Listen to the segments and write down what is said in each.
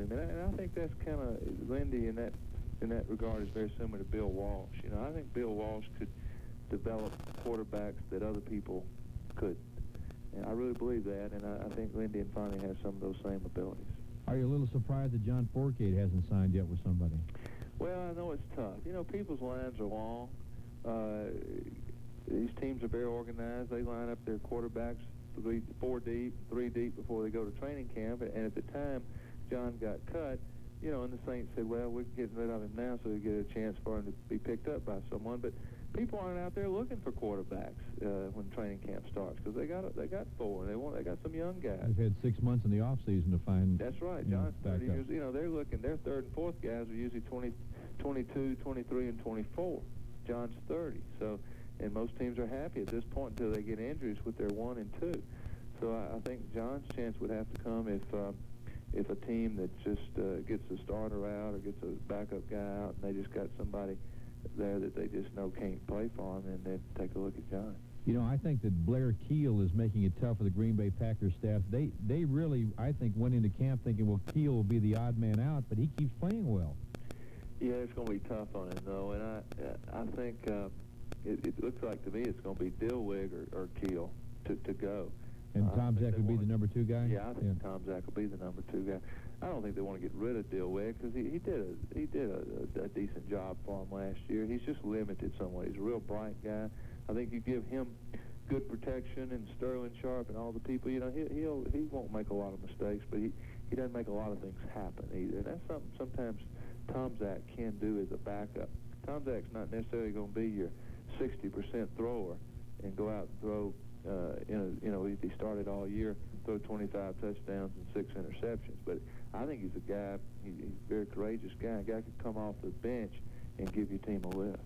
him, and I think that's kind of Lindy in that regard is very similar to Bill Walsh. You know, I think Bill Walsh could develop quarterbacks that other people couldn't. And I really believe that, and I think Lindy and Fonte have some of those same abilities. Are you a little surprised that John Forcade hasn't signed yet with somebody? Well, I know it's tough. You know, people's lines are long. These teams are very organized. They line up their quarterbacks 4 deep, 3 deep before they go to training camp. And at the time John got cut, you know, and the Saints said, well, we're getting rid of him now so we get a chance for him to be picked up by someone. But people aren't out there looking for quarterbacks when training camp starts because they got 4. They got some young guys. They've had 6 months in the off season to find. That's right. John's 30 years. You know, they're looking. Their 3rd and 4th guys are usually 22, 23, and 24. John's 30. So, and most teams are happy at this point until they get injuries with their 1 and 2. So I think John's chance would have to come if a team that just gets a starter out or gets a backup guy out and they just got somebody there that they just know can't play for them, and then take a look at John. You know, I think that Blair Keel is making it tough for the Green Bay Packers staff. They really, I think, went into camp thinking, well, Keel will be the odd man out, but he keeps playing well. Yeah, it's going to be tough on him, though, and I think it looks like to me it's going to be Dilweg or Keel to go. And Tom Zach would be the number 2 guy? Yeah, I think Tom Zach will be the number 2 guy. I don't think they want to get rid of Dilweg because he did a decent job for him last year. He's just limited somewhat. He's a real bright guy. I think you give him good protection and Sterling Sharp and all the people, you know, he won't make a lot of mistakes, but he doesn't make a lot of things happen either. And that's something sometimes Tom Zach can do as a backup. Tom Zach's not necessarily going to be your 60% thrower and go out and throw. If he started all year, throw 25 touchdowns and 6 interceptions. But I think he's a guy. He's a very courageous guy. A guy could come off the bench and give your team a lift.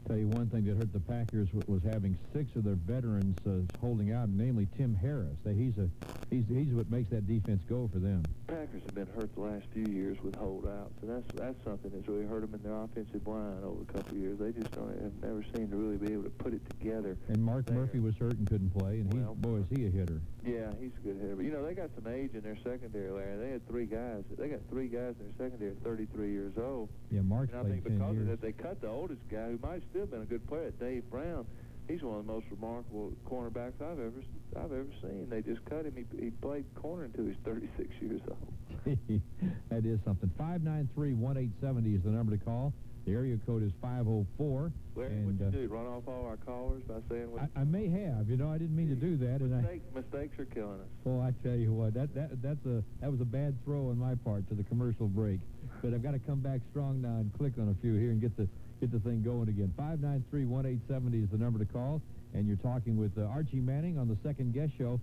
Tell you one thing that hurt the Packers was having 6 of their veterans holding out, namely Tim Harris. He's what makes that defense go for them. Packers have been hurt the last few years with holdouts, and that's something that's really hurt them in their offensive line over a couple of years. They just have never seemed to really be able to put it together. And Mark Murphy was hurt and couldn't play, and boy, is he a hitter. Yeah, he's a good hitter. But, you know, they got some age in their secondary, Larry. They had 3 guys. They got 3 guys in their secondary at 33 years old. Yeah, Mark's and I played think 10 because years. of that, they cut the oldest guy, who might still have been a good player, Dave Brown. He's one of the most remarkable cornerbacks I've ever seen. They just cut him. He played corner until he's 36 years old. That is something. 593-1870 is the number to call. The area code is 504. Larry, what'd you do? Run off all our callers by saying what? I may have. You know, I didn't mean to do that. Mistakes are killing us. Well, I tell you what, that was a bad throw on my part to the commercial break. But I've got to come back strong now and click on a few here and get the thing going again. 593-1870 is the number to call, and you're talking with Archie Manning on the Second Guest Show.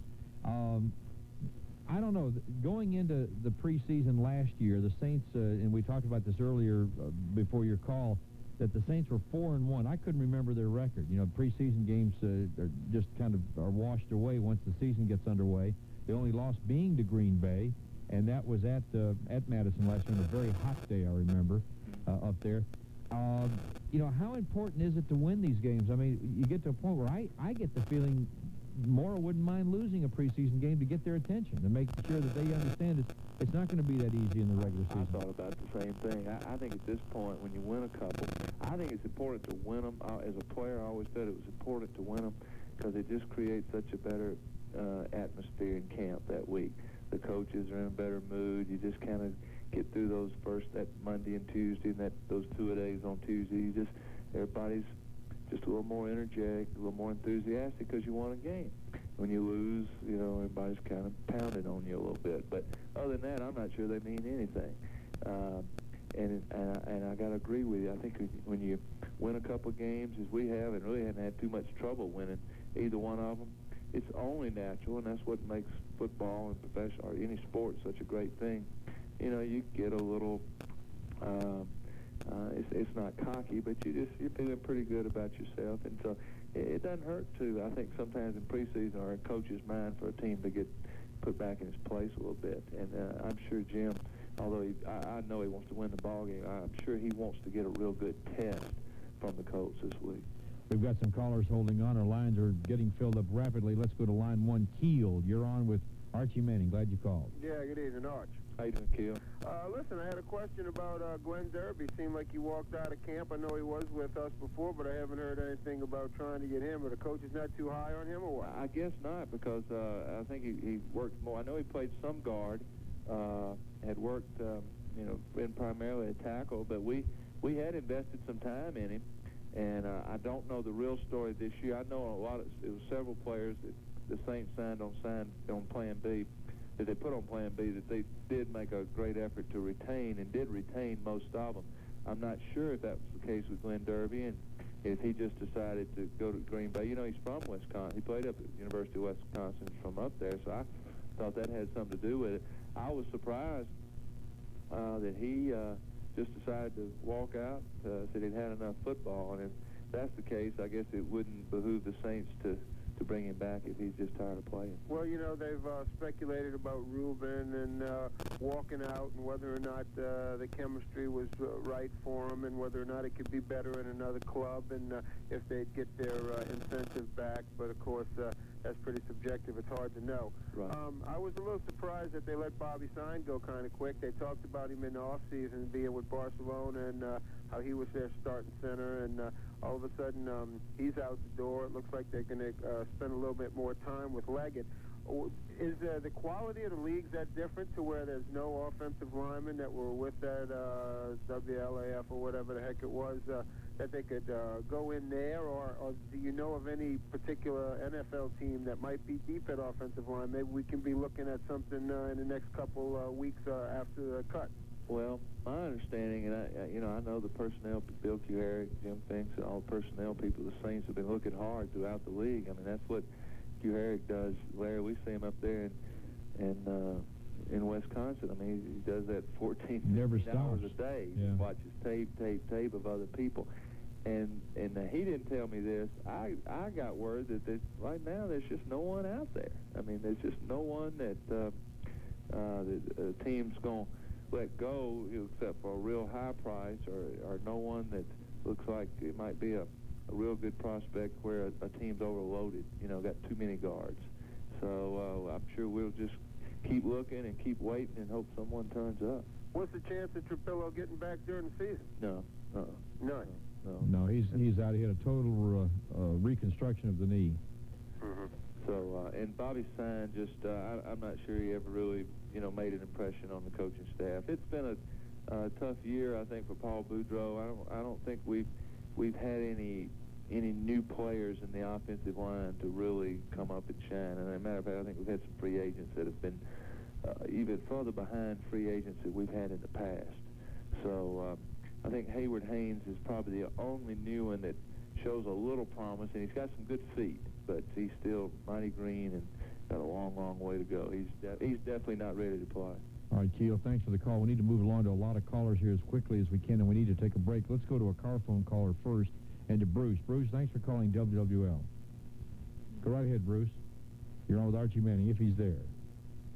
I don't know, going into the preseason last year, the Saints, and we talked about this earlier before your call, that the Saints were 4-1. I couldn't remember their record. You know, preseason games are just kind of are washed away once the season gets underway. The only loss being to Green Bay, and that was at Madison last year on a very hot day, I remember, up there. You know, how important is it to win these games? I mean, you get to a point where I get the feeling Mora wouldn't mind losing a preseason game to get their attention, to make sure that they understand it's not going to be that easy in the regular season. I thought about the same thing. I think at this point, when you win a couple, I think it's important to win them. As a player, I always said it was important to win them because it just creates such a better atmosphere in camp that week. The coaches are in a better mood. You just kind of get through that Monday and Tuesday, and those 2-a-days on Tuesday. Everybody's just a little more energetic, a little more enthusiastic because you won a game. When you lose, you know, everybody's kind of pounding on you a little bit. But other than that, I'm not sure they mean anything. And I got to agree with you. I think when you win a couple of games, as we have, and really haven't had too much trouble winning either one of them, it's only natural, and that's what makes football and professional or any sport such a great thing. You know, you get a little. It's not cocky, but you're feeling pretty good about yourself, and so it doesn't hurt to. I think sometimes in preseason, or a coach's mind for a team to get put back in his place a little bit. And I'm sure Jim, although I know he wants to win the ball game, I'm sure he wants to get a real good test from the Colts this week. We've got some callers holding on. Our lines are getting filled up rapidly. Let's go to line 1. Keel, you're on with Archie Manning. Glad you called. Yeah, good evening, Arch. How you doing, Keel? Listen, I had a question about Glenn Derby. Seemed like he walked out of camp. I know he was with us before, but I haven't heard anything about trying to get him. Are the coaches not too high on him, or what? I guess not, because I think he worked more. I know he played some guard, had worked, been primarily a tackle, but we had invested some time in him, and I don't know the real story this year. I know it was several players that the Saints signed on Plan B, that they put on Plan B, that they did make a great effort to retain, and did retain most of them. I'm not sure if that was the case with Glenn Derby, and if he just decided to go to Green Bay. He's from Wisconsin. He played up at the University of Wisconsin, from up there, so I thought that had something to do with it. I was surprised that he just decided to walk out, said he'd had enough football, and if that's the case, I guess it wouldn't behoove the Saints to bring him back if he's just tired of playing. Well, they've speculated about Reuben and walking out, and whether or not the chemistry was right for him, and whether or not it could be better in another club, and if they'd get their incentive back. But, of course, that's pretty subjective. It's hard to know. Right. I was a little surprised that they let Bobby Sign go kind of quick. They talked about him in the offseason being with Barcelona, and how he was their starting center, and all of a sudden he's out the door. It looks like they're going to spend a little bit more time with Leggett. Is the quality of the leagues that different to where there's no offensive linemen that were with that WLAF or whatever the heck it was, that they could go in there, or do you know of any particular NFL team that might be deep at offensive line? Maybe we can be looking at something in the next couple weeks after the cut. Well, my understanding, and I know the personnel, Bill Q. Herrick, Jim Finks, and all the personnel people, the Saints have been looking hard throughout the league. I mean, that's what Q. Herrick does. Larry, we see him up there in Wisconsin. I mean, he does that 14 hours a day. He just watches tape of other people. And he didn't tell me this. I got word that right now there's just no one out there. I mean, there's just no one that the team's going to let go, except for a real high price, or no one that looks like it might be a real good prospect where a team's overloaded, got too many guards. So I'm sure we'll just keep looking and keep waiting and hope someone turns up. What's the chance of Trapillo getting back during the season? No. None. No, he's out. He had a total reconstruction of the knee. Mm-hmm. So, and Bobby Sign, I'm not sure he ever really, made an impression on the coaching staff. It's been a tough year, I think, for Paul Boudreau. I don't think we've had any new players in the offensive line to really come up and shine. And as a matter of fact, I think we've had some free agents that have been even further behind free agents that we've had in the past. So I think Hayward Haynes is probably the only new one that shows a little promise, and he's got some good feet, but he's still mighty green and got a long, long way to go. He's definitely not ready to play. All right, Keel, thanks for the call. We need to move along to a lot of callers here as quickly as we can, and we need to take a break. Let's go to a car phone caller first, and to Bruce. Bruce, thanks for calling WWL. Go right ahead, Bruce. You're on with Archie Manning, if he's there.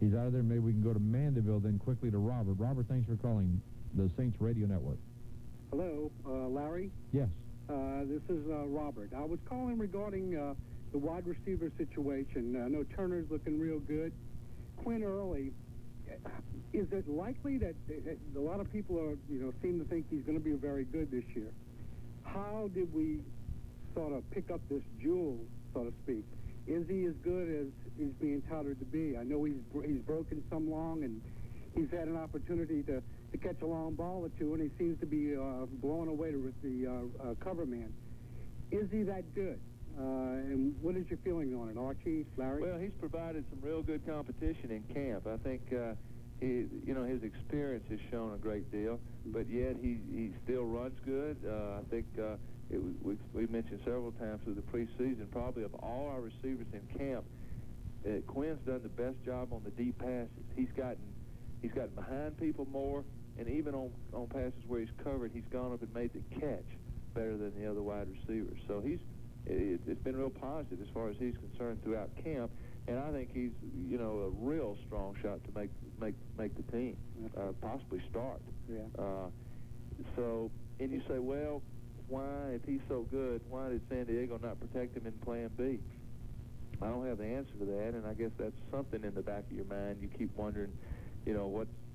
He's out of there. Maybe we can go to Mandeville, then quickly to Robert. Robert, thanks for calling the Saints Radio Network. Hello, Larry? Yes. This is Robert. I was calling regarding the wide receiver situation. I know Turner's looking real good. Quinn Early, is it likely that a lot of people seem to think he's going to be very good this year? How did we sort of pick up this jewel, so to speak? Is he as good as he's being touted to be? I know he's broken some long, and he's had an opportunity to catch a long ball or two, and he seems to be blowing away with the cover man. Is he that good? And what is your feeling on it, Archie, Larry? Well, he's provided some real good competition in camp. I think his experience has shown a great deal, but yet he still runs good. I think we mentioned several times through the preseason, probably of all our receivers in camp, Quinn's done the best job on the deep passes. He's gotten behind people more, and even on passes where he's covered, he's gone up and made the catch better than the other wide receivers. So it's been real positive as far as he's concerned throughout camp, and I think he's a real strong shot to make the team, possibly start. Yeah. So, and you say, well, why, if he's so good, why did San Diego not protect him in Plan B? I don't have the answer to that, and I guess that's something in the back of your mind. You keep wondering,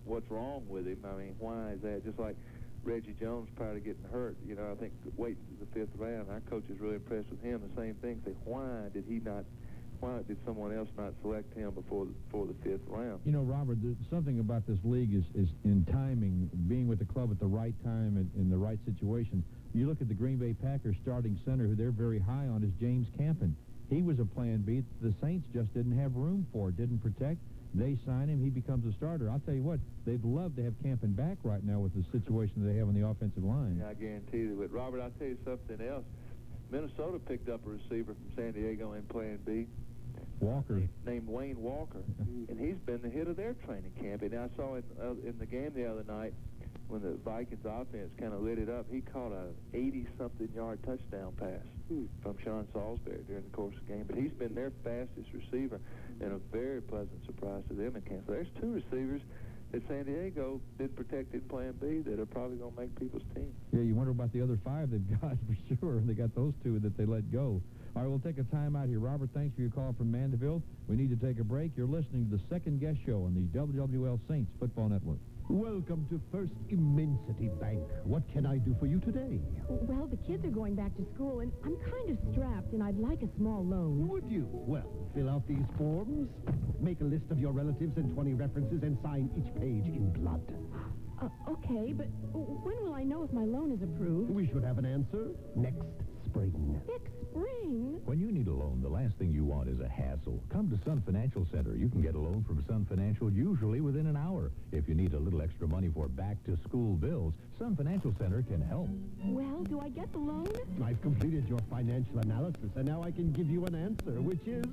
what's wrong with him. I mean, why is that? Just like Reggie Jones prior to getting hurt, you know, I think waiting to the 5th round, our coach is really impressed with him. The same thing, say, why did someone else not select him before the 5th round? You know, Robert, there's something about this league is in timing, being with the club at the right time and in the right situation. You look at the Green Bay Packers starting center, who they're very high on, is James Campen. He was a plan B. The Saints just didn't have room for, didn't protect. They sign him, he becomes a starter. I'll tell you what, they'd love to have Campen back right now with the situation they have on the offensive line. Yeah, I guarantee you. But, Robert, I'll tell you something else. Minnesota picked up a receiver from San Diego in Plan B. Walker. Named Wayne Walker, and he's been the hit of their training camp. And I saw in the game the other night when the Vikings offense kind of lit it up, he caught a 80-something yard touchdown pass from Sean Salisbury during the course of the game. But he's been their fastest receiver and a very pleasant surprise to them in camp. So there's two receivers that San Diego did protect in Plan B that are probably going to make people's team. Yeah, you wonder about the other 5 they've got for sure. They got those 2 that they let go. All right, we'll take a time out here. Robert, thanks for your call from Mandeville. We need to take a break. You're listening to the Second Guest Show on the WWL Saints Football Network. Welcome to First Immensity Bank. What can I do for you today? Well, the kids are going back to school, and I'm kind of strapped, and I'd like a small loan. Would you? Well, fill out these forms, make a list of your relatives and 20 references, and sign each page in blood. Okay, but when will I know if my loan is approved? We should have an answer next spring. Next spring? When you need a loan, the last thing you want is a hassle. Come to Sun Financial Center. You can get a loan from Sun Financial usually within an hour. If you need a little extra money for back-to-school bills, Sun Financial Center can help. Well, do I get the loan? I've completed your financial analysis, and now I can give you an answer, which is...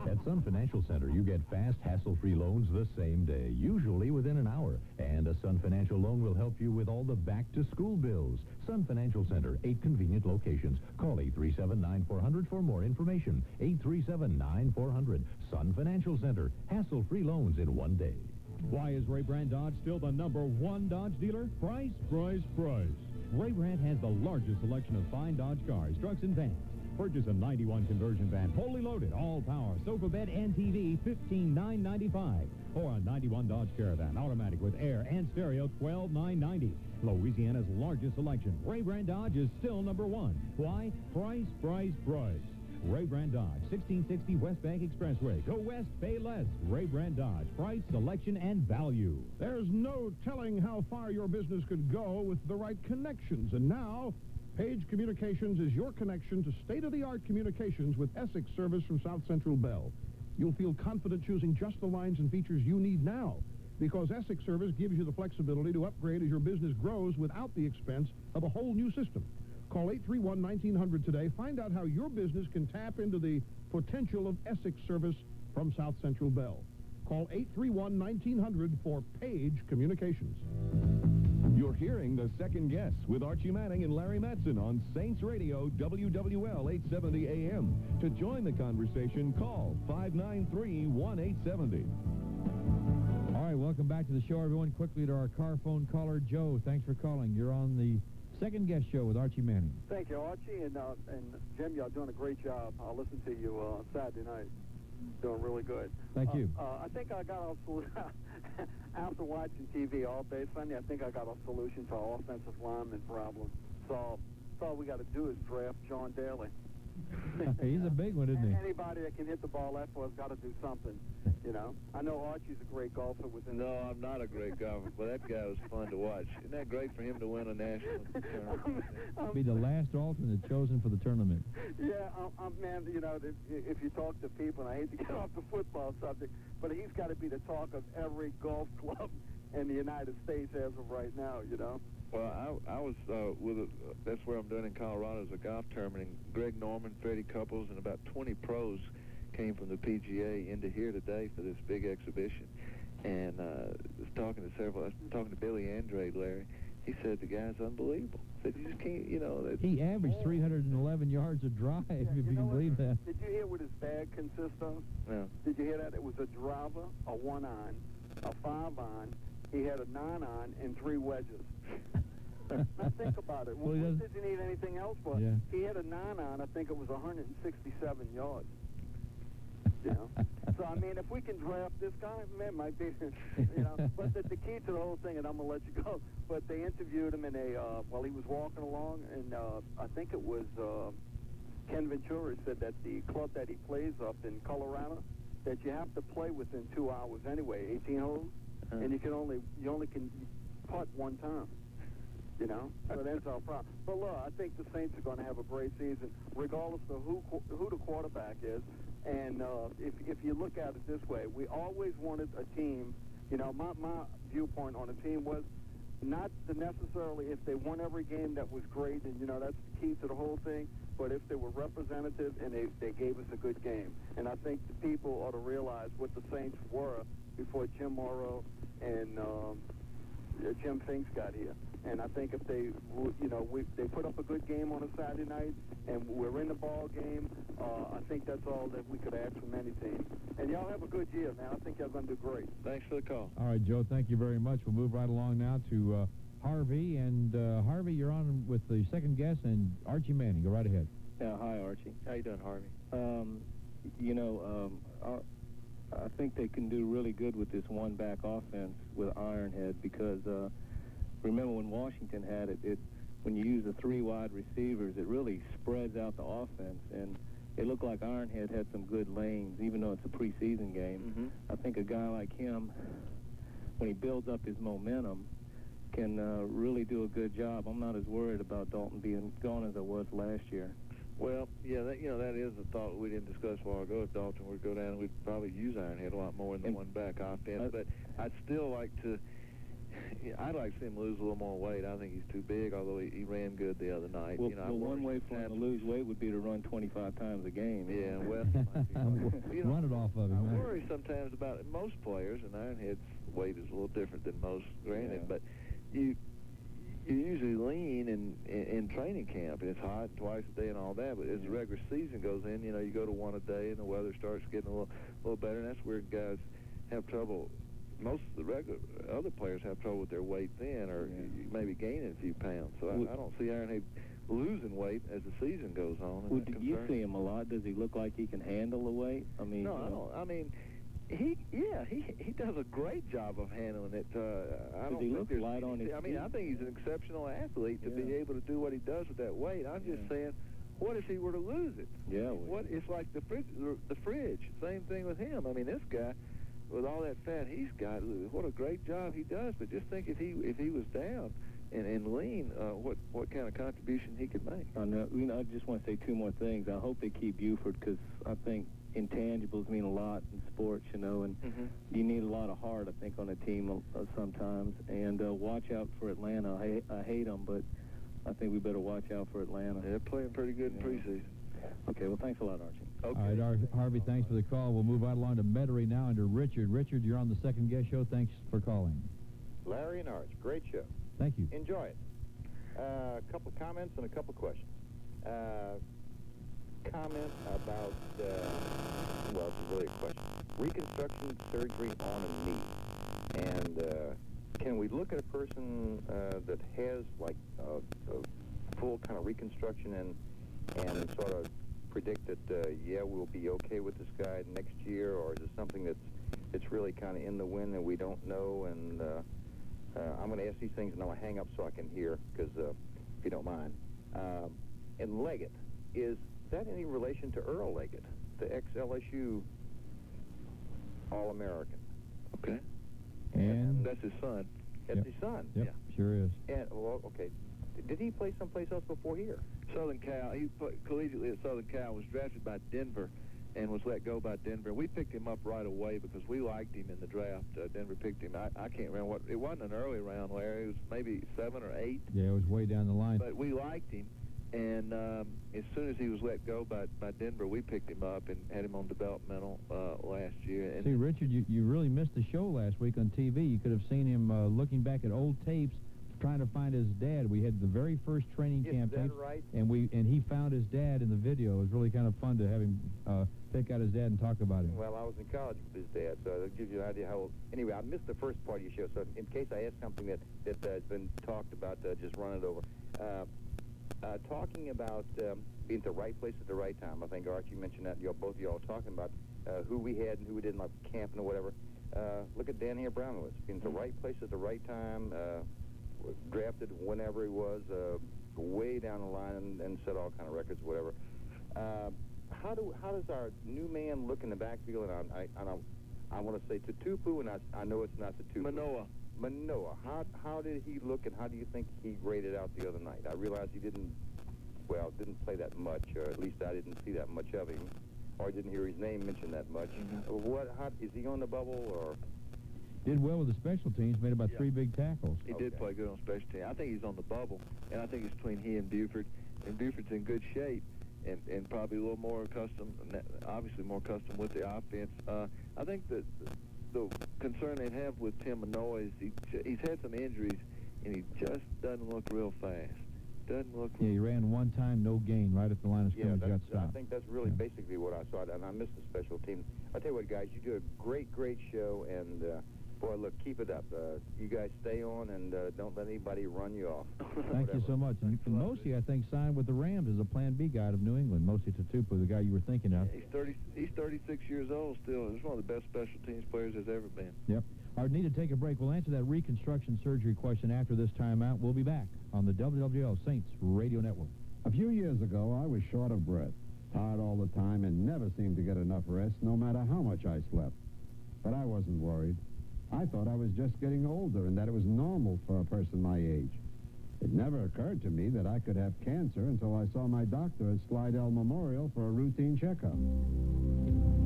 At Sun Financial Center, you get fast, hassle-free loans the same day, usually within an hour. And a Sun Financial loan will help you with all the back-to-school bills. Sun Financial Center, 8 convenient locations. Call 837-9400 for more information. 837-9400. Sun Financial Center, hassle-free loans in one day. Why is Ray Brand Dodge still the #1 Dodge dealer? Price, price, price. Ray Brand has the largest selection of fine Dodge cars, trucks, and vans. Purchase a 91 conversion van, fully loaded, all-power, sofa bed and TV, $15,995. Or a 91 Dodge Caravan, automatic with air and stereo, $12,990. Louisiana's largest selection. Ray Brand Dodge is still #1. Why? Price, price, price. Ray Brand Dodge, 1660 West Bank Expressway. Go west, pay less. Ray Brand Dodge, price, selection, and value. There's no telling how far your business could go with the right connections. And now, Page Communications is your connection to state-of-the-art communications with Essex service from South Central Bell. You'll feel confident choosing just the lines and features you need now, because Essex service gives you the flexibility to upgrade as your business grows without the expense of a whole new system. Call 831-1900 today. Find out how your business can tap into the potential of Essex service from South Central Bell. Call 831-1900 for Page Communications. You're hearing The Second Guest with Archie Manning and Larry Matson on Saints Radio, WWL 870 AM. To join the conversation, call 593-1870. All right, welcome back to the show, everyone. Quickly to our car phone caller, Joe. Thanks for calling. You're on the Second Guest Show with Archie Manning. Thank you, Archie, and Jim, y'all doing a great job. I'll listen to you on Saturday night. Doing really good. Thank you. I think I got after watching TV all day Sunday, I think I got a solution to our offensive lineman problem. So all we got to do is draft John Daly. He's a big one, isn't he? Anybody that can hit the ball that far has got to do something, you know. I know Archie's a great golfer. No, I'm not a great golfer, but that guy was fun to watch. Isn't that great for him to win a national tournament? Be the last alternate chosen for the tournament. Yeah, man, you know, if you talk to people, and I hate to get off the football subject, but he's got to be the talk of every golf club in the United States as of right now, you know. Well, I was that's where I'm doing in Colorado, is a golf tournament. And Greg Norman, Freddie Couples, and about 20 pros came from the PGA into here today for this big exhibition. And I was talking to Billy Andrade, Larry. He said the guy's unbelievable. Said you just can't, you know. He averaged 311 yards of drive, if you can believe that. Did you hear what his bag consists of? No. Did you hear that? It was a driver, a 1-iron, a 5-iron. He had a 9-iron and 3 wedges. Now think about it. Well, what did you need anything else for? Yeah. He had a 9-iron. I think it was 167 yards. You know? So, I mean, if we can draft this guy, man, it might be, you know. But the key to the whole thing, and I'm going to let you go, but they interviewed him in while he was walking along, and I think it was Ken Ventura said that the club that he plays up in Colorado, that you have to play within 2 hours anyway, 18 holes, and you only can putt one time. You know, so that's our problem. But look, I think the Saints are going to have a great season, regardless of who the quarterback is. And if you look at it this way, we always wanted a team. You know, my viewpoint on a team was not to necessarily if they won every game that was great, and you know that's the key to the whole thing. But if they were representative and they gave us a good game, and I think the people ought to realize what the Saints were before Jim Morrow and Jim Finks got here. And I think if they, you know, they put up a good game on a Saturday night, and we're in the ball game, I think that's all that we could ask from any team. And y'all have a good year, man. I think y'all going to do great. Thanks for the call. All right, Joe, thank you very much. We'll move right along now to Harvey. And Harvey, you're on with the second guest, and Archie Manning. Go right ahead. Yeah, hi, Archie. How you doing, Harvey? You know, I think they can do really good with this one-back offense with Ironhead because remember when Washington had it, when you use the 3 wide receivers, it really spreads out the offense, and it looked like Ironhead had some good lanes, even though it's a preseason game. Mm-hmm. I think a guy like him, when he builds up his momentum, can really do a good job. I'm not as worried about Dalton being gone as I was last year. Well, yeah, that is a thought we didn't discuss a while ago. If Dalton would go down, we'd probably use Ironhead a lot more in the one-back offense. But I'd still like to... I'd like to see him lose a little more weight. I think he's too big, although he ran good the other night. Well, you know, one way for him to lose weight would be to run 25 times a game. Yeah, well, you know, run it off of him. I worry sometimes about it. Most players, and Ironhead's weight is a little different than most, granted, but you usually lean in training camp, and it's hot twice a day and all that, but as the regular season goes in, you know, you go to one a day, and the weather starts getting a little better, and that's where guys have trouble. Most of the other players have trouble with their weight then, or maybe gaining a few pounds. So I don't see Ironhead losing weight as the season goes on. Well, do you see him a lot? Does he look like he can handle the weight? I mean, no, I don't. I mean, he does a great job of handling it. I don't think there's light on his I mean, I think he's an exceptional athlete to be able to do what he does with that weight. I'm just saying, what if he were to lose it? Yeah. What? It's like the fridge. Same thing with him. I mean, this guy, with all that fat he's got, what a great job he does. But just think if he was down and lean, what kind of contribution he could make. I know. You know, I just want to say 2 more things. I hope they keep Buford because I think intangibles mean a lot in sports, you know, and you need a lot of heart, I think, on a team sometimes. And watch out for Atlanta. I hate them, but I think we better watch out for Atlanta. They're playing pretty good in preseason. Okay, well, thanks a lot, Archie. Okay. All right, Harvey, thanks for the call. We'll move right along to Metairie now under Richard. Richard, you're on the second guest show. Thanks for calling. Larry and Arch, great show. Thank you. Enjoy it. A couple of comments and a couple of questions. Comment about, well, it's really a question. Reconstruction surgery on a knee. And can we look at a person that has, like, a full kind of reconstruction and sort of predict that, yeah, we'll be okay with this guy next year, or is it something that's really kind of in the wind and we don't know? And I'm going to ask these things and I'm going to hang up so I can hear, because if you don't mind. And Leggett, is that any relation to Earl Leggett, the ex-LSU All-American? Okay. And that's his son. That's his son? Yep, yeah. Sure is. And, well, okay. Did he play someplace else before here? Southern Cal. He played collegiately at Southern Cal, was drafted by Denver, and was let go by Denver. We picked him up right away because we liked him in the draft. Denver picked him. I can't remember what. It wasn't an early round, Larry. It was maybe 7 or 8. Yeah, it was way down the line. But we liked him, and as soon as he was let go by Denver, we picked him up and had him on developmental last year. And see, Richard, you really missed the show last week on TV. You could have seen him looking back at old tapes, trying to find his dad. We had the very first training camp tapes, right? and he found his dad in the video. It was really kind of fun to have him pick out his dad and talk about him. Well, I was in college with his dad, so that gives you an idea how old. Anyway, I missed the first part of your show, so in case I ask something that has been talked about, just run it over. Talking about being at the right place at the right time. I think Archie mentioned that. Both of y'all talking about. who we had and who we didn't, like camping or whatever. Look at Danny Abramowitz, being at the right place at the right time, drafted whenever he was, way down the line and set all kind of records, whatever. How does our new man look in the backfield? And I want to say Tutupu, and I know it's not Tutupu. Manoa. How did he look, and how do you think he graded out the other night? I realize he didn't play that much, or at least I didn't see that much of him, or I didn't hear his name mentioned that much. How is he on the bubble, or? Did well with the special teams, made about 3 big tackles. He did play good on special teams. I think he's on the bubble, and I think it's between he and Buford. And Buford's in good shape, and probably a little more accustomed, obviously more accustomed with the offense. I think that the concern they have with Tim Manoa is he's had some injuries, and he just doesn't look real fast. Yeah, he ran one time, no gain, right at the line of scrimmage, got stopped. I think that's really basically what I saw, and I missed the special teams. I'll tell you what, guys, you do a great show, and boy, look, keep it up. You guys stay on, and don't let anybody run you off. Thank you so much. And Mosi, I think, signed with the Rams as a Plan B guy of New England. Mosi Tutupu, the guy you were thinking of. He's 36 years old still. He's one of the best special teams players there's ever been. Yep. All right, need to take a break. We'll answer that reconstruction surgery question after this timeout. We'll be back on the WWL Saints Radio Network. A few years ago, I was short of breath, tired all the time, and never seemed to get enough rest, no matter how much I slept. But I wasn't worried. I thought I was just getting older and that it was normal for a person my age. It never occurred to me that I could have cancer until I saw my doctor at Slidell Memorial for a routine checkup.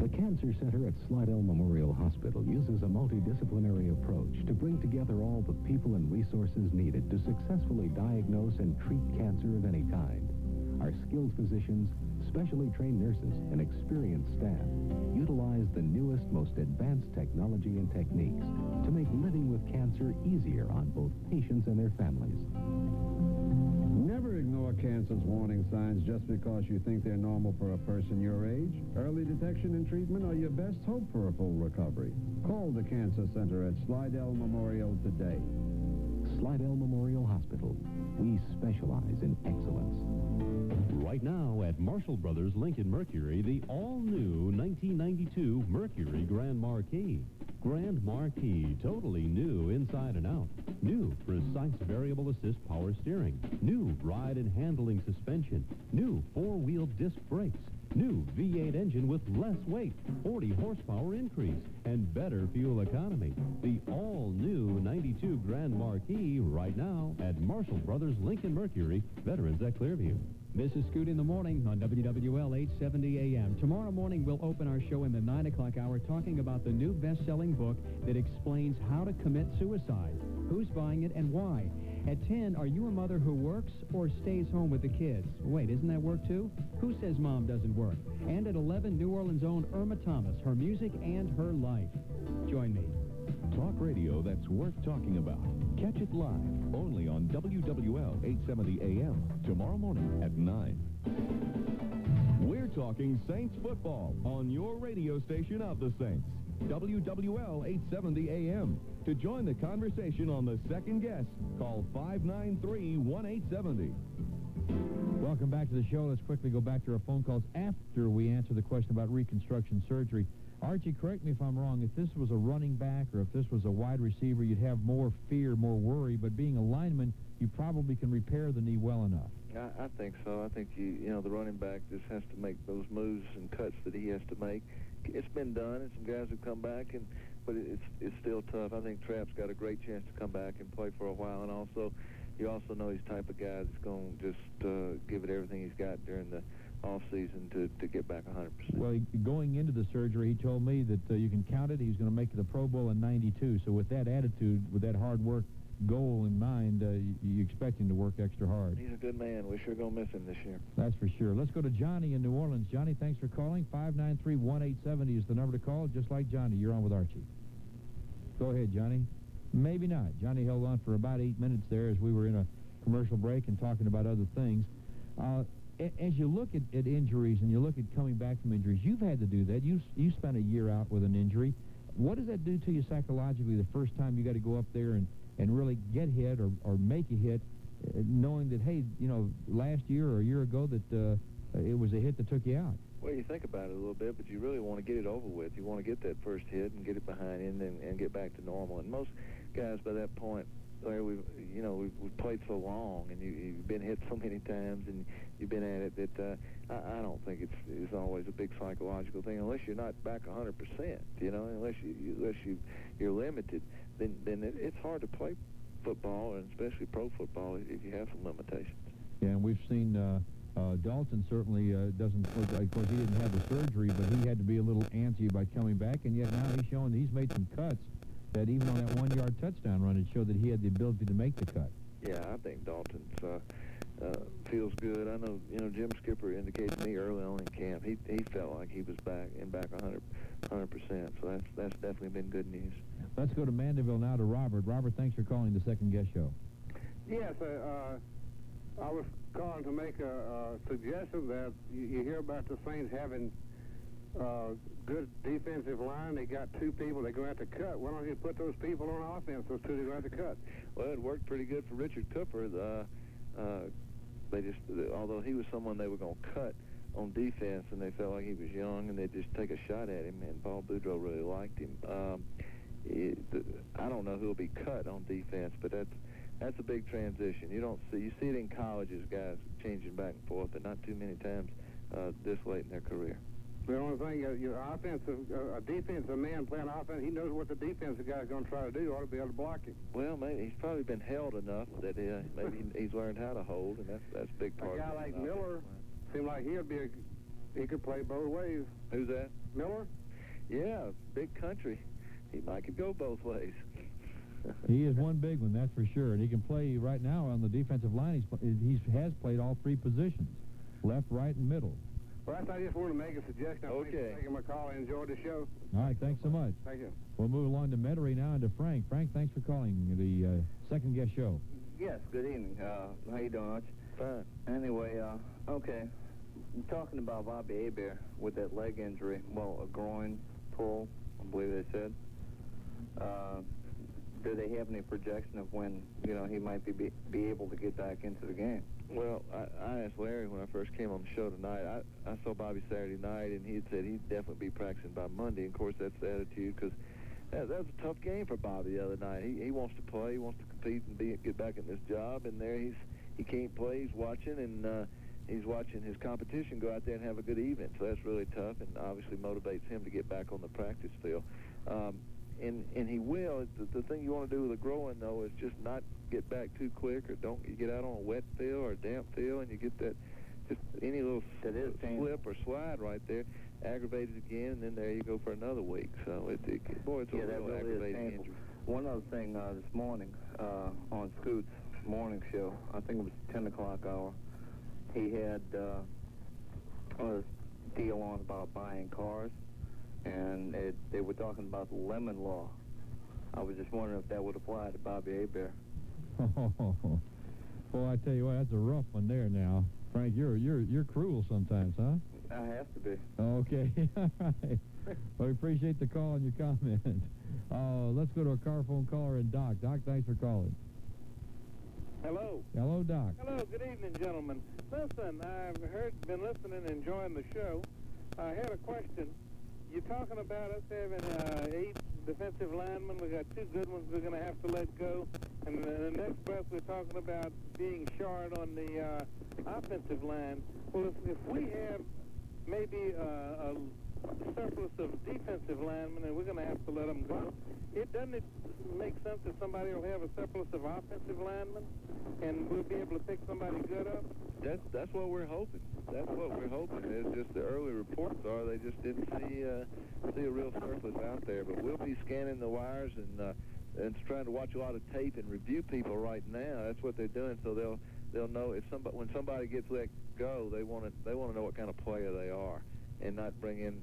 The Cancer Center at Slidell Memorial Hospital uses a multidisciplinary approach to bring together all the people and resources needed to successfully diagnose and treat cancer of any kind. Our skilled physicians, specially trained nurses, and experienced staff utilize the newest, most advanced technology and techniques to make living with cancer easier on both patients and their families. Never ignore cancer's warning signs just because you think they're normal for a person your age. Early detection and treatment are your best hope for a full recovery. Call the Cancer Center at Slidell Memorial today. Slidell Memorial Hospital. We specialize in excellence. Right now at Marshall Brothers Lincoln Mercury, the all-new 1992 Mercury Grand Marquis. Grand Marquis, totally new inside and out. New precise variable assist power steering. New ride and handling suspension. New four-wheel disc brakes. New V8 engine with less weight, 40 horsepower increase, and better fuel economy. The all-new 92 Grand Marquis right now at Marshall Brothers Lincoln Mercury, Veterans at Clearview. This is Scoot in the Morning on WWL 870 AM. Tomorrow morning, we'll open our show in the 9 o'clock hour talking about the new best-selling book that explains how to commit suicide, who's buying it, and why. At 10, are you a mother who works or stays home with the kids? Wait, isn't that work too? Who says mom doesn't work? And at 11, New Orleans' own Irma Thomas, her music and her life. Join me. Talk radio that's worth talking about. Catch it live, only on WWL 870 AM, tomorrow morning at 9. We're talking Saints football on your radio station of the Saints, WWL 870 AM. To join the conversation on the second guest, call 593-1870. Welcome back to the show. Let's quickly go back to our phone calls after we answer the question about reconstruction surgery. Archie, correct me if I'm wrong. If this was a running back or if this was a wide receiver, you'd have more fear, more worry. But being a lineman, you probably can repair the knee well enough. I think so. I think the running back just has to make those moves and cuts that he has to make. It's been done, and some guys have come back, but it's still tough. I think Trapp's got a great chance to come back and play for a while, and also you also know he's the type of guy that's going to just give it everything he's got during the off-season to get back 100%. Well, going into the surgery, he told me that you can count it. He's going to make it a Pro Bowl in '92. So with that attitude, with that hard work goal in mind, you expect him to work extra hard. He's a good man. We're sure going to miss him this year. That's for sure. Let's go to Johnny in New Orleans. Johnny, thanks for calling. 593-1870 is the number to call. Just like Johnny, you're on with Archie. Go ahead, Johnny. Maybe not. Johnny held on for about 8 minutes there as we were in a commercial break and talking about other things. As you look at injuries and you look at coming back from injuries, you've had to do that. You spent a year out with an injury. What does that do to you psychologically the first time you got to go up there and really get hit or make a hit, knowing that, hey, last year or a year ago that it was a hit that took you out? Well, you think about it a little bit, but you really want to get it over with. You want to get that first hit and get it behind you and get back to normal. And most guys by that point, where we've played so long and you've been hit so many times and you've been at it that I don't think it's always a big psychological thing unless you're not back 100%. Unless you're limited, then it's hard to play football, and especially pro football, if you have some limitations. Yeah, and we've seen Dalton certainly doesn't. Of course, he didn't have the surgery, but he had to be a little antsy by coming back, and yet now he's showing he's made some cuts. That even on that 1-yard touchdown run, it showed that he had the ability to make the cut. Yeah, I think Dalton's feels good. I know, Jim Skipper indicated to me early on in camp he felt like he was back 100%. So that's definitely been good news. Let's go to Mandeville now to Robert. Robert, thanks for calling the Second Guest Show. Yes, I was calling to make a suggestion that you hear about the Saints having good defensive line. They got 2 people they're going to have to cut. Why don't you put those people on offense, those 2 they're going to have to cut? Well, it worked pretty good for Richard Cooper. Although he was someone they were going to cut on defense, and they felt like he was young, and they'd just take a shot at him, and Paul Boudreaux really liked him. I don't know who'll be cut on defense, but that's a big transition. You see it in colleges, guys changing back and forth, but not too many times this late in their career. The only thing, your a defensive man playing offense, he knows what the defensive guy's going to try to do. Ought to be able to block him. Well, maybe he's probably been held enough that maybe he's learned how to hold, and that's a big part. A guy like Miller seemed like he could play both ways. Who's that? Miller? Yeah, big country. He could go both ways. He is one big one, that's for sure. And he can play right now on the defensive line. He has played all 3 positions, left, right, and middle. Well, I just wanted to make a suggestion. Okay. Thanks for taking my call. I enjoyed the show. All right, thanks so much. Thank you. We'll move along to Metairie now and to Frank. Frank, thanks for calling the Second Guest Show. Yes, good evening. How you doing, Arch? Fine. Anyway, okay. Talking about Bobby Hebert with that leg injury, well, a groin pull, I believe they said. Do they have any projection of when, he might be able to get back into the game? Well, I asked Larry when I first came on the show tonight. I saw Bobby Saturday night, and he had said he'd definitely be practicing by Monday. And of course, that's the attitude, because that was a tough game for Bobby the other night. He wants to play, he wants to compete and get back in this job, and there he can't play. He's watching, and he's watching his competition go out there and have a good evening. So that's really tough, and obviously motivates him to get back on the practice field. And he will. The thing you want to do with a groin, though, is just not get back too quick, or don't you get out on a wet field or a damp field, and you get that just any little slip or slide right there, aggravated again, and then there you go for another week. So it's a real aggravating injury. One other thing, this morning on Scoot's morning show, I think it was 10 o'clock hour, he had a deal on about buying cars. And they were talking about the lemon law. I was just wondering if that would apply to Bobby Hebert. Boy, I tell you what, that's a rough one there now. Frank, you're cruel sometimes, huh? I have to be. Okay, all right. Well, we appreciate the call and your comment. Let's go to a car phone caller and Doc. Doc, thanks for calling. Hello. Hello, Doc. Hello, good evening, gentlemen. Listen, I've been listening and enjoying the show. I had a question. You're talking about us having 8 defensive linemen. We got 2 good ones we're going to have to let go. And the next breath, we're talking about being short on the offensive line. Well, if we have maybe a surplus of defensive linemen and we're going to have to let them go, doesn't it make sense that somebody will have a surplus of offensive linemen and we'll be able to pick somebody good up? That's what we're hoping. That's what we're hoping. It's just the early reports are they just didn't see a real surplus out there. But we'll be scanning the wires and trying to watch a lot of tape and review people right now. That's what they're doing, so they'll know when somebody gets let go, they want to know what kind of player they are, and not bring in.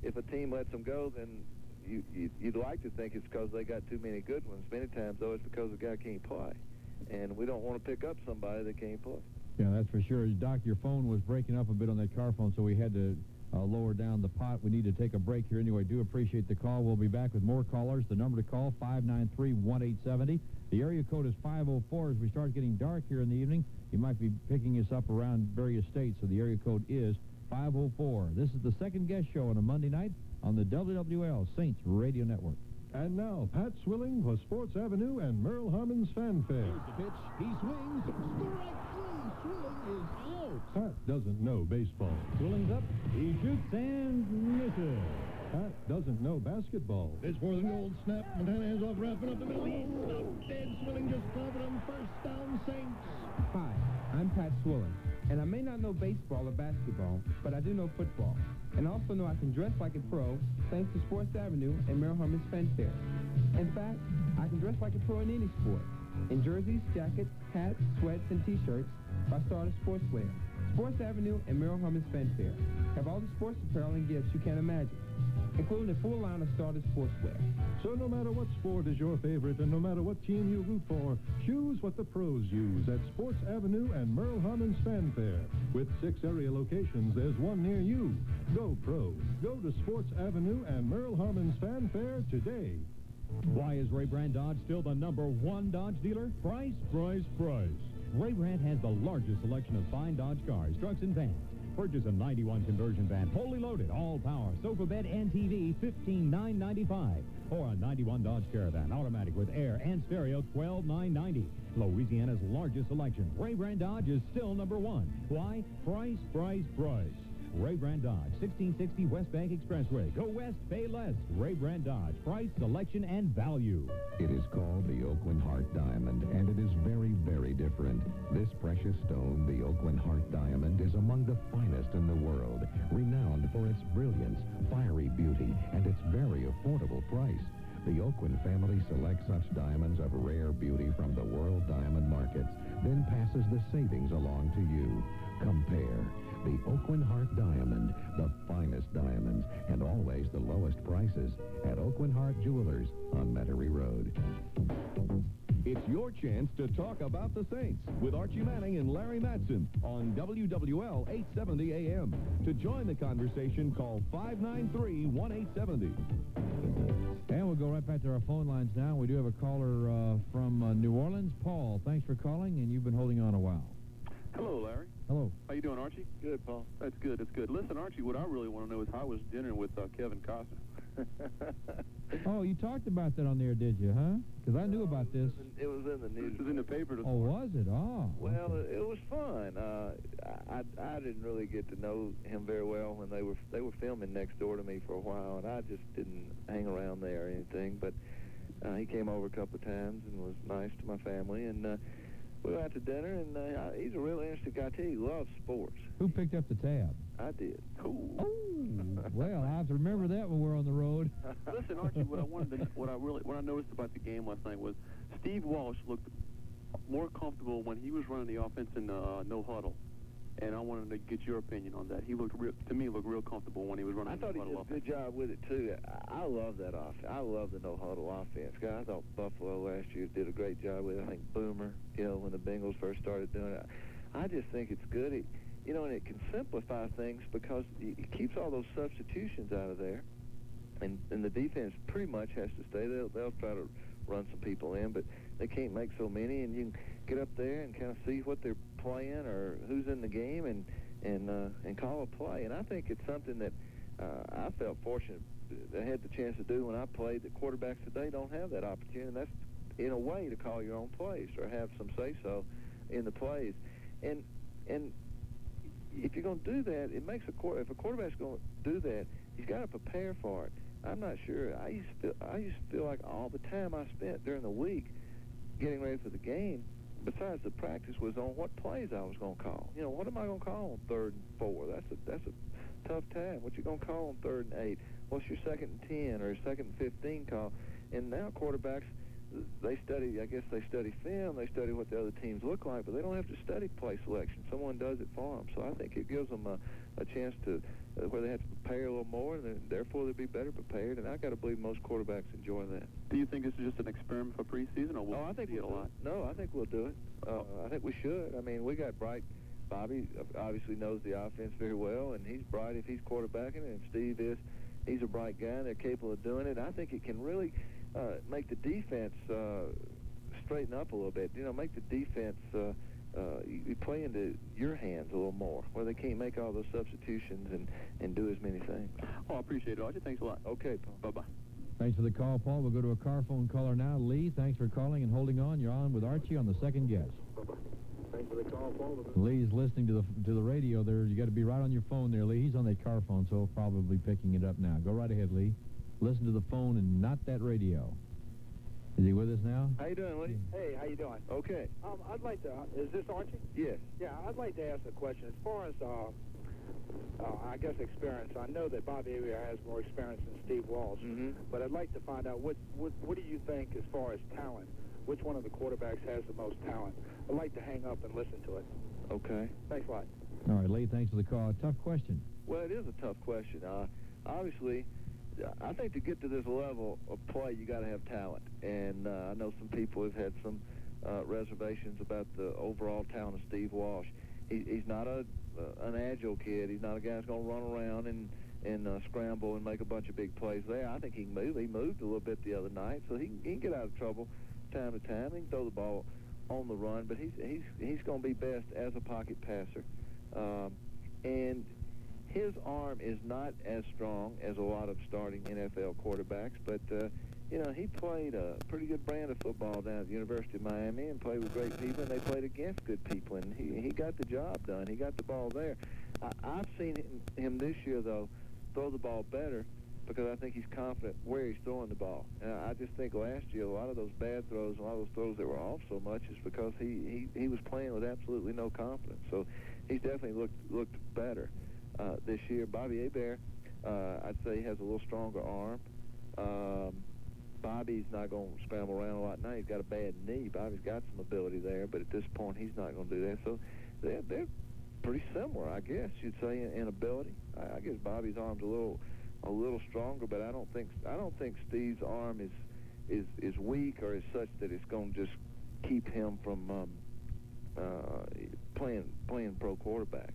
If a team lets them go, then you'd like to think it's because they got too many good ones. Many times, though, it's because the guy can't play, and we don't want to pick up somebody that can't play. Yeah, that's for sure. Doc, your phone was breaking up a bit on that car phone, so we had to lower down the pot. We need to take a break here anyway. Do appreciate the call. We'll be back with more callers. The number to call, 593-1870. The area code is 504. As we start getting dark here in the evening, you might be picking us up around various states, so the area code is 504. This is the second guest show on a Monday night on the WWL Saints Radio Network. And now, Pat Swilling for Sports Avenue and Merle Harmon's Fanfare. Here's the pitch. He swings. Strike three. Swilling is out. Pat doesn't know baseball. Swilling's up. He shoots and misses. Pat doesn't know basketball. This for the old snap. Montana hands off, wrapping up the middle. He's stopped dead. Swilling just covered him. First down, Saints. Hi, I'm Pat Swilling, and I may not know baseball or basketball, but I do know football. And I also know I can dress like a pro thanks to Sports Avenue and Merrill Herman's Fanfare. In fact, I can dress like a pro in any sport. In jerseys, jackets, hats, sweats, and T-shirts by Starter Sportswear. Sports Avenue and Merrill Herman's Fanfare have all the sports apparel and gifts you can imagine, including a full line of Starter Sportswear. So no matter what sport is your favorite and no matter what team you root for, choose what the pros use at Sports Avenue and Merle Harmon's Fanfare. With 6 area locations, there's one near you. Go pro. Go to Sports Avenue and Merle Harmon's Fanfare today. Why is Ray Brand Dodge still the #1 Dodge dealer? Price, price, price. Ray Brand has the largest selection of fine Dodge cars, trucks, and vans. Purchase a 91 conversion van, fully loaded, all power, sofa bed and TV, $15,995. Or a 91 Dodge Caravan, automatic with air and stereo, $12,990. Louisiana's largest selection. Ray Brand Dodge is still #1. Why? Price, price, price. Ray Brand Dodge, 1660 West Bank Expressway. Go west, pay less. Ray Brand Dodge, price, selection, and value. It is called the Oakland Heart Diamond, and it is very, very different. This precious stone, the Oakland Heart Diamond, is among the finest in the world, renowned for its brilliance, fiery beauty, and its very affordable price. The Oakland family selects such diamonds of rare beauty from the world diamond markets, then passes the savings along to you. Compare. The Oakland Heart Diamond, the finest diamonds, and always the lowest prices at Oakland Heart Jewelers on Metairie Road. It's your chance to talk about the Saints with Archie Manning and Larry Matson on WWL 870 AM. To join the conversation, call 593-1870. And we'll go right back to our phone lines now. We do have a caller from New Orleans. Paul, thanks for calling, and you've been holding on a while. Hello, Larry. Hello. How you doing, Archie? Good, Paul. That's good. That's good. Listen, Archie, what I really want to know is how was dinner with Kevin Costner? Oh, you talked about that on there, did you, huh? Because I knew about this. It was in the news. It was in the paper this Oh, was it? Oh. Well, it was fun. I didn't really get to know him very well when they were filming next door to me for a while, and I just didn't hang around there or anything. But he came over a couple of times and was nice to my family, and we went out to dinner, and he's a real interesting guy, too. He loves sports. Who picked up the tab? I did. Cool. Oh, well, I have to remember that when we're on the road. Listen, Archie, what I noticed about the game last night was Steve Walsh looked more comfortable when he was running the offense in no huddle. And I wanted to get your opinion on that. He looked real comfortable when he was running. I thought he did a good job with it too. I love that offense. I love the no huddle offense. God, I thought Buffalo last year did a great job with it. I think Boomer, when the Bengals first started doing it. I just think it's good. And it can simplify things because it keeps all those substitutions out of there, and the defense pretty much has to stay. They'll try to run some people in, but they can't make so many, and you can get up there and kind of see what they're playing or who's in the game and call a play. And I think it's something that I felt fortunate I had the chance to do when I played. The quarterbacks today don't have that opportunity, and that's in a way to call your own plays or have some say-so in the plays. And if you're going to do that, it makes if a quarterback's going to do that, he's got to prepare for it. I'm not sure. I used to feel like all the time I spent during the week getting ready for the game, besides the practice, was on what plays I was going to call. What am I going to call on 3rd and 4? That's a tough time. What you going to call on 3rd and 8? What's your 2nd and 10 or 2nd and 15 call? And now quarterbacks, they study film, they study what the other teams look like, but they don't have to study play selection. Someone does it for them. So I think it gives them a chance to where they have to prepare a little more, and therefore they'll be better prepared. And I got to believe most quarterbacks enjoy that. Do you think this is just an experiment for preseason, or will I think see it a lot? No, I think we'll do it. I think we should. I mean, we got bright. Bobby obviously knows the offense very well, and he's bright if he's quarterbacking, and if Steve is, he's a bright guy, and they're capable of doing it. I think it can really make the defense straighten up a little bit. Make the defense you play into your hands a little more, where they can't make all those substitutions and do as many things. Oh, I appreciate it, Archie. Thanks a lot. Okay, Paul. Bye-bye. Thanks for the call, Paul. We'll go to a car phone caller now. Lee, thanks for calling and holding on. You're on with Archie on the second guess. Thanks for the call, Paul. Lee's listening to the radio there. You got to be right on your phone there, Lee. He's on that car phone, so probably picking it up now. Go right ahead, Lee. Listen to the phone and not that radio. Is he with us now? How you doing, Lee? Hey, how you doing? Okay. I'd like to, is this Archie? Yes. Yeah, I'd like to ask a question. As far as, I guess, experience, I know that Bobby Abear has more experience than Steve Walsh, but I'd like to find out what do you think as far as talent? Which one of the quarterbacks has the most talent? I'd like to hang up and listen to it. Okay. Thanks a lot. All right, Lee, thanks for the call. Tough question. Well, it is a tough question. Obviously, I think to get to this level of play, you got to have talent. And I know some people have had some reservations about the overall talent of Steve Walsh. He's not an agile kid. He's not a guy that's going to run around and scramble and make a bunch of big plays there. I think he can move. He moved a little bit the other night, so he can get out of trouble time to time. He can throw the ball on the run, but he's going to be best as a pocket passer. And his arm is not as strong as a lot of starting NFL quarterbacks, but, he played a pretty good brand of football down at the University of Miami and played with great people, and they played against good people, and he got the job done. He got the ball there. I've seen him this year, though, throw the ball better because I think he's confident where he's throwing the ball. And I just think last year, a lot of those bad throws, a lot of those throws that were off so much is because he was playing with absolutely no confidence. So he's definitely looked better this year. Bobby Abear, I'd say, has a little stronger arm. Bobby's not going to scramble around a lot now. He's got a bad knee. Bobby's got some ability there, but at this point, he's not going to do that. So they're pretty similar, I guess you'd say, in ability. I guess Bobby's arm's a little stronger, but I don't think Steve's arm is weak or is such that it's going to just keep him from playing pro quarterback.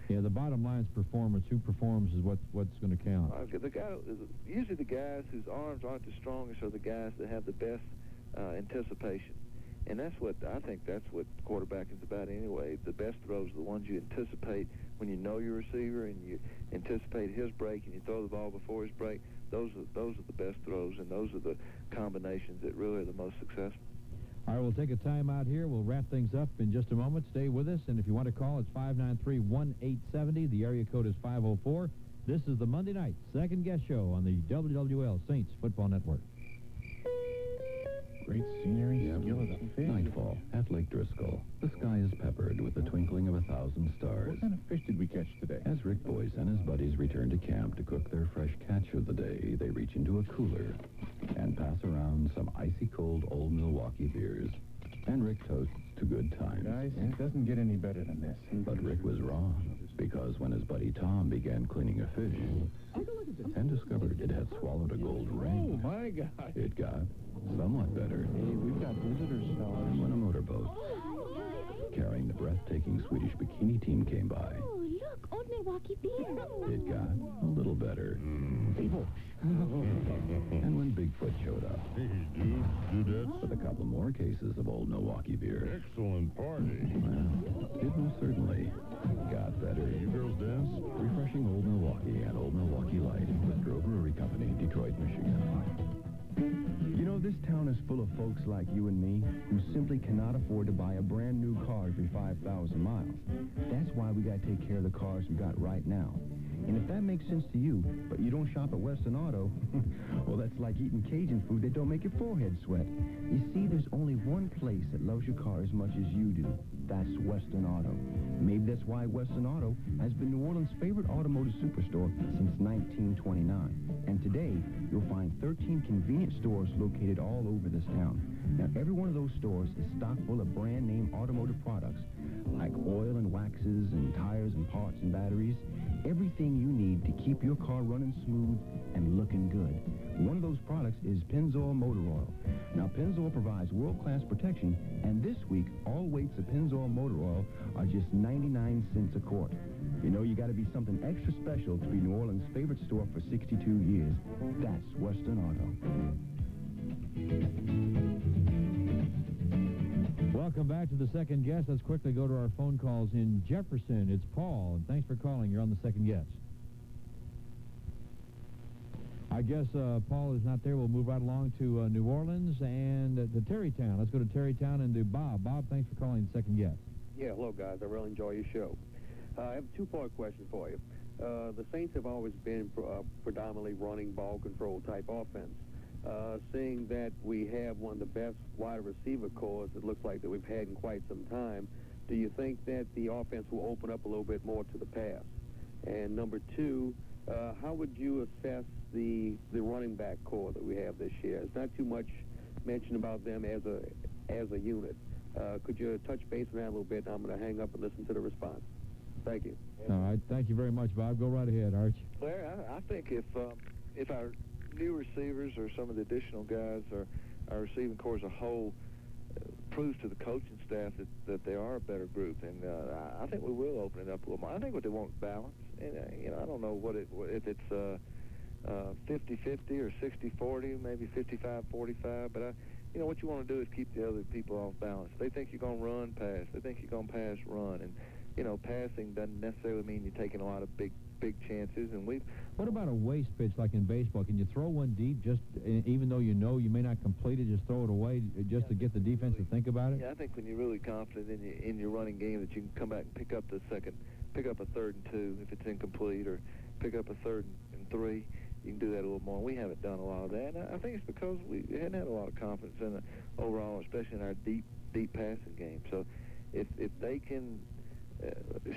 Yeah, the bottom line is performance. Who performs is what's going to count. Usually the guys whose arms aren't the strongest are the guys that have the best anticipation. And that's what quarterbacking is about anyway. The best throws are the ones you anticipate when you know your receiver and you anticipate his break and you throw the ball before his break. Those are the best throws, and those are the combinations that really are the most successful. All right, we'll take a time out here. We'll wrap things up in just a moment. Stay with us, and if you want to call, it's 593-1870. The area code is 504. This is the Monday night second guest show on the WWL Saints Football Network. Great scenery, skill of the fish. Nightfall at Lake Driscoll. The sky is peppered with the twinkling of 1,000 stars. What kind of fish did we catch today? As Rick Boyce and his buddies return to camp to cook their fresh catch of the day, they reach into a cooler and pass around some icy cold Old Milwaukee beers. And Rick toasts to good times. Guys, it doesn't get any better than this. But Rick was wrong, because when his buddy Tom began cleaning a fish and discovered it had swallowed a gold ring, Oh, my God. it got somewhat better. Hey, we've got visitors, fellas. And when a motorboat carrying the breathtaking Swedish bikini team came by, Oh, look, Old Milwaukee beer. it got a little better. And when Bigfoot showed up, Hey, dude, with a couple more cases of Old Milwaukee beer, excellent party. well, it most certainly got better. You girls dance? Refreshing Old Milwaukee and Old Milwaukee Light with Grove Brewery Company, Detroit, Michigan. You know, this town is full of folks like you and me who simply cannot afford to buy a brand new car every 5,000 miles. That's why we got to take care of the cars we got right now. And if that makes sense to you, but you don't shop at Western Auto, well, that's like eating Cajun food that don't make your forehead sweat. You see, there's only one place that loves your car as much as you do. That's Western Auto. Maybe that's why Western Auto has been New Orleans' favorite automotive superstore since 1929. And today, you'll find 13 convenient stores located all over this town. Now, every one of those stores is stocked full of brand-name automotive products, like oil and waxes and tires and parts and batteries. Everything you need to keep your car running smooth and looking good. One of those products is Pennzoil Motor Oil. Now, Pennzoil provides world-class protection, and this week, all weights of Pennzoil Motor Oil are just 99 cents a quart. You know, you got to be something extra special to be New Orleans' favorite store for 62 years. That's Western Auto. Welcome back to the second guest. Let's quickly go to our phone calls in Jefferson. It's Paul, and thanks for calling. You're on the second guest. I guess Paul is not there. We'll move right along to New Orleans and to Terrytown. Let's go to Terrytown and do Bob. Bob, thanks for calling the second guest. Yeah, hello, guys. I really enjoy your show. I have a two-part question for you. The Saints have always been predominantly running ball control type offense. Seeing that we have one of the best wide receiver cores it looks like that we've had in quite some time, do you think that the offense will open up a little bit more to the pass? And number two, how would you assess the running back core that we have this year? It's not too much mention about them as a unit. Could you touch base on that a little bit? I'm going to hang up and listen to the response. Thank you. All right. Thank you very much, Bob. Go right ahead, Arch. Larry, I think if our new receivers or some of the additional guys or our receiving corps as a whole proves to the coaching staff that they are a better group, and I think we will open it up a little more. I think what they want is balance. And, I don't know if it's 50-50 or 60-40, maybe 55-45, but what you want to do is keep the other people off balance. They think you're going to run, pass. They think you're going to pass, run. And, passing doesn't necessarily mean you're taking a lot of big chances. And what about a waste pitch like in baseball? Can you throw one deep just even though you may not complete it, just throw it away just to get the defense to think about it? Yeah, I think when you're really confident in your running game that you can come back and pick up a 3rd and 2 if it's incomplete, or pick up a 3rd and 3. You can do that a little more. We haven't done a lot of that, and I think it's because we hadn't had a lot of confidence in it overall, especially in our deep passing game. So if they can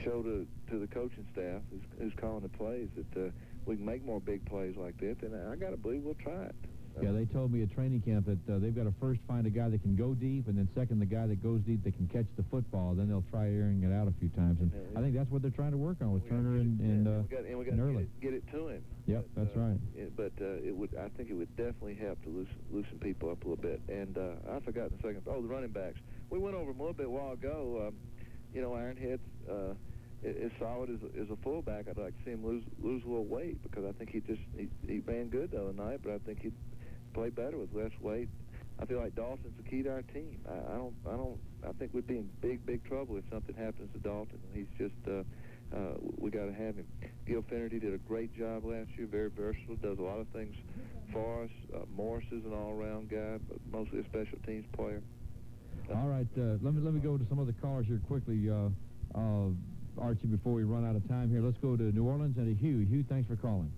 show to the coaching staff who's calling the plays that we can make more big plays like that, then I got to believe we'll try it. Yeah, they told me at training camp that they've got to first find a guy that can go deep, and then second, the guy that goes deep that can catch the football. Then they'll try airing it out a few times, and I think that's what they're trying to work on with Turner and Early. Get it to him. Yep, that's right. I think it would definitely help to loosen people up a little bit. And I forgot in a second. Oh, the running backs. We went over them a little bit a while ago. Ironhead's as solid as a fullback. I'd like to see him lose a little weight, because I think he ran good the other night, but I think he'd play better with less weight. I feel like Dalton's the key to our team. I think we'd be in big trouble if something happens to Dalton. He's just we got to have him. Gil Finnerty did a great job last year, very versatile, does a lot of things for us. Morris is an all-around guy, but mostly a special teams player. All right, let me go to some other callers here quickly, Archie, before we run out of time here. Let's go to New Orleans and to Hugh. Hugh, thanks for calling.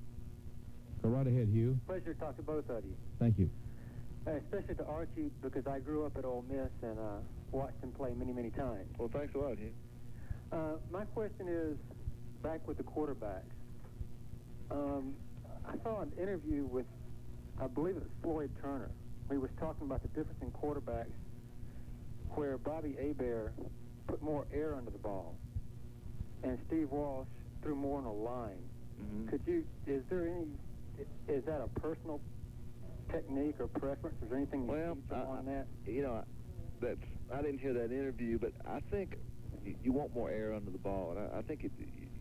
Go right ahead, Hugh. Pleasure to talk to both of you. Thank you. Especially to Archie, because I grew up at Ole Miss and watched him play many times. Well, thanks a lot, Hugh. My question is, back with the quarterbacks. I saw an interview with, I believe it was Floyd Turner. He was talking about the difference in quarterbacks, where Bobby Hebert put more air under the ball, and Steve Walsh threw more on a line. Mm-hmm. Is that a personal technique or preference? Is there anything you teach on that? I didn't hear that interview, but I think you want more air under the ball, and I think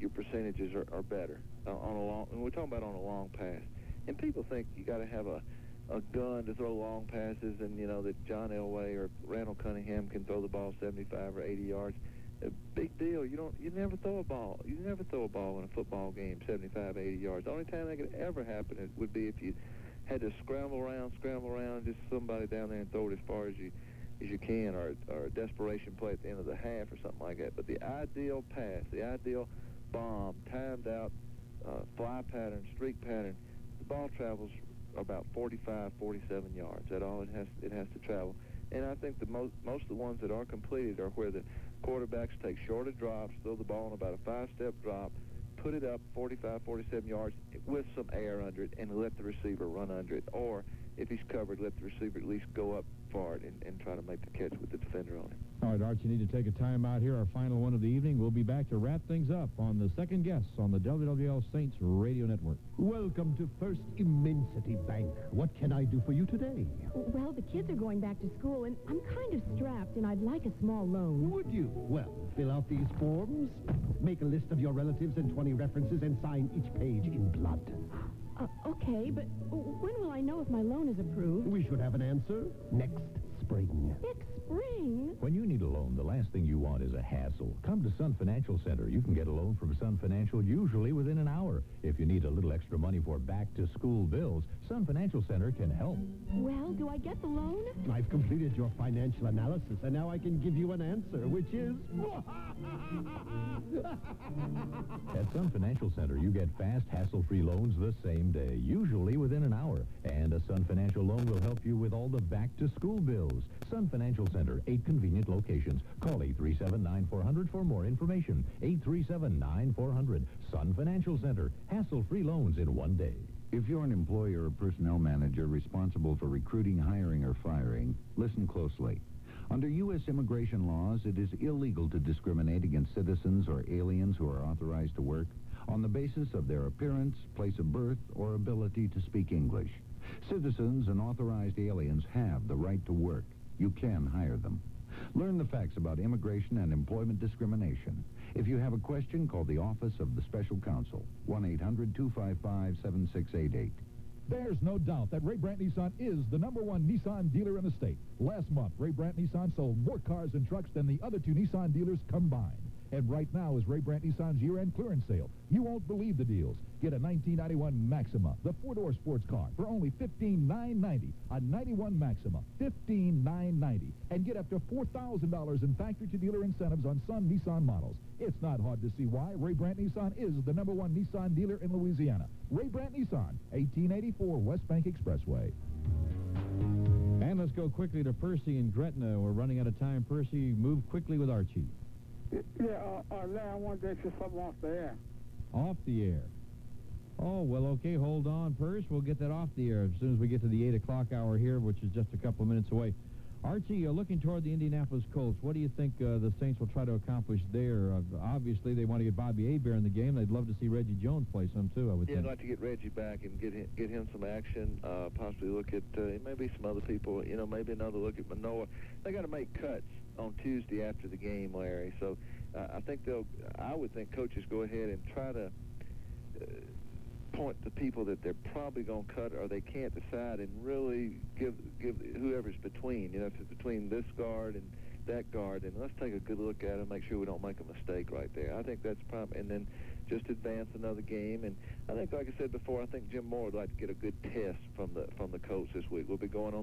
your percentages are better on a long. And we're talking about on a long pass, and people think you got to have a gun to throw long passes, and that John Elway or Randall Cunningham can throw the ball 75 or 80 yards. A big deal. You never throw a ball. You never throw a ball in a football game 75, 80 yards. The only time that could ever happen would be if you had to scramble around, just somebody down there and throw it as far as you can, or a desperation play at the end of the half or something like that. But the ideal pass, the ideal bomb, timed out, fly pattern, streak pattern, the ball travels about 45, 47 yards. That's all it has to travel. And I think most of the ones that are completed are where the quarterbacks take shorter drops, throw the ball in about a 5-step drop, put it up 45, 47 yards with some air under it, and let the receiver run under it. Or if he's covered, let the receiver at least go up for it and try to make the catch with the defender on it. All right, Art, you need to take a time out here, our final one of the evening. We'll be back to wrap things up on the second guest on the WWL Saints Radio Network. Welcome to First Immensity Bank. What can I do for you today? Well, the kids are going back to school, and I'm kind of strapped, and I'd like a small loan. Would you? Well, fill out these forms, make a list of your relatives and 20 references, and sign each page in blood. Okay, but when will I know if my loan is approved? We should have an answer next Spring. Big Spring? When you need a loan, the last thing you want is a hassle. Come to Sun Financial Center. You can get a loan from Sun Financial usually within an hour. If you need a little extra money for back-to-school bills, Sun Financial Center can help. Well, do I get the loan? I've completed your financial analysis, and now I can give you an answer, which is... At Sun Financial Center, you get fast, hassle-free loans the same day, usually within an hour. And a Sun Financial loan will help you with all the back-to-school bills. Sun Financial Center, 8 convenient locations. Call 837-9400 for more information. 837-9400. Sun Financial Center, hassle-free loans in one day. If you're an employer or personnel manager responsible for recruiting, hiring, or firing, listen closely. Under U.S. immigration laws, it is illegal to discriminate against citizens or aliens who are authorized to work on the basis of their appearance, place of birth, or ability to speak English. Citizens and authorized aliens have the right to work. You can hire them. Learn the facts about immigration and employment discrimination. If you have a question, call the Office of the Special Counsel, 1-800-255-7688. There's no doubt that Ray Brandt Nissan is the #1 Nissan dealer in the state. Last month, Ray Brandt Nissan sold more cars and trucks than the other 2 Nissan dealers combined. And right now is Ray Brandt Nissan's year-end clearance sale. You won't believe the deals. Get a 1991 Maxima, the 4-door sports car, for only $15,990. A 91 Maxima, $15,990. And get up to $4,000 in factory-to-dealer incentives on some Nissan models. It's not hard to see why Ray Brandt Nissan is the #1 Nissan dealer in Louisiana. Ray Brandt Nissan, 1884 West Bank Expressway. And let's go quickly to Percy and Gretna. We're running out of time. Percy, move quickly with Archie. Yeah, Larry, I wanted to ask you something off the air. Off the air. Oh, well, okay, hold on, Percy. We'll get that off the air as soon as we get to the 8 o'clock hour here, which is just a couple of minutes away. Archie, looking toward the Indianapolis Colts, what do you think the Saints will try to accomplish there? Obviously, they want to get Bobby Hebert in the game. They'd love to see Reggie Jones play some, too, I would think. Yeah, I'd like to get Reggie back and get him some action, possibly look at maybe some other people, maybe another look at Manoa. They got to make cuts on Tuesday after the game, Larry. So I would think coaches go ahead and try to point to people that they're probably going to cut or they can't decide, and really give whoever's between. If it's between this guard and that guard, and let's take a good look at it, make sure we don't make a mistake right there. I think that's probably, and then just advance another game. And I think, like I said before, I think Jim Moore would like to get a good test from the Colts this week. We'll be going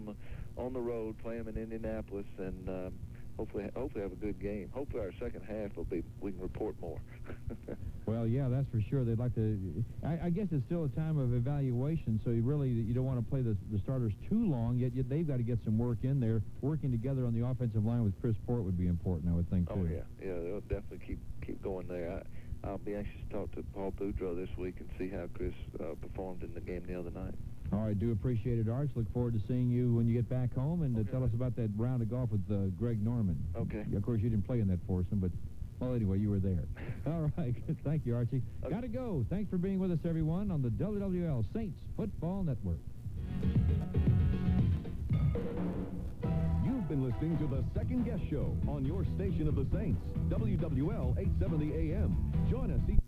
on the road, playing them in Indianapolis, and hopefully have a good game. Hopefully our second half we can report more. Well, yeah, that's for sure. They'd like to. I guess it's still a time of evaluation, so you don't want to play the starters too long. Yet they've got to get some work in there. Working together on the offensive line with Chris Port would be important, I would think, too. Oh yeah, they'll definitely keep going there. I'll be anxious to talk to Paul Boudreaux this week and see how Chris performed in the game the other night. All right, do appreciate it, Arch. Look forward to seeing you when you get back home, and tell us about that round of golf with Greg Norman. Okay. Of course, you didn't play in that foursome, but, well, anyway, you were there. All right, thank you, Archie. Okay. Gotta go. Thanks for being with us, everyone, on the WWL Saints Football Network. You've been listening to the Second Guest Show on your station of the Saints, WWL 870 AM. Join us each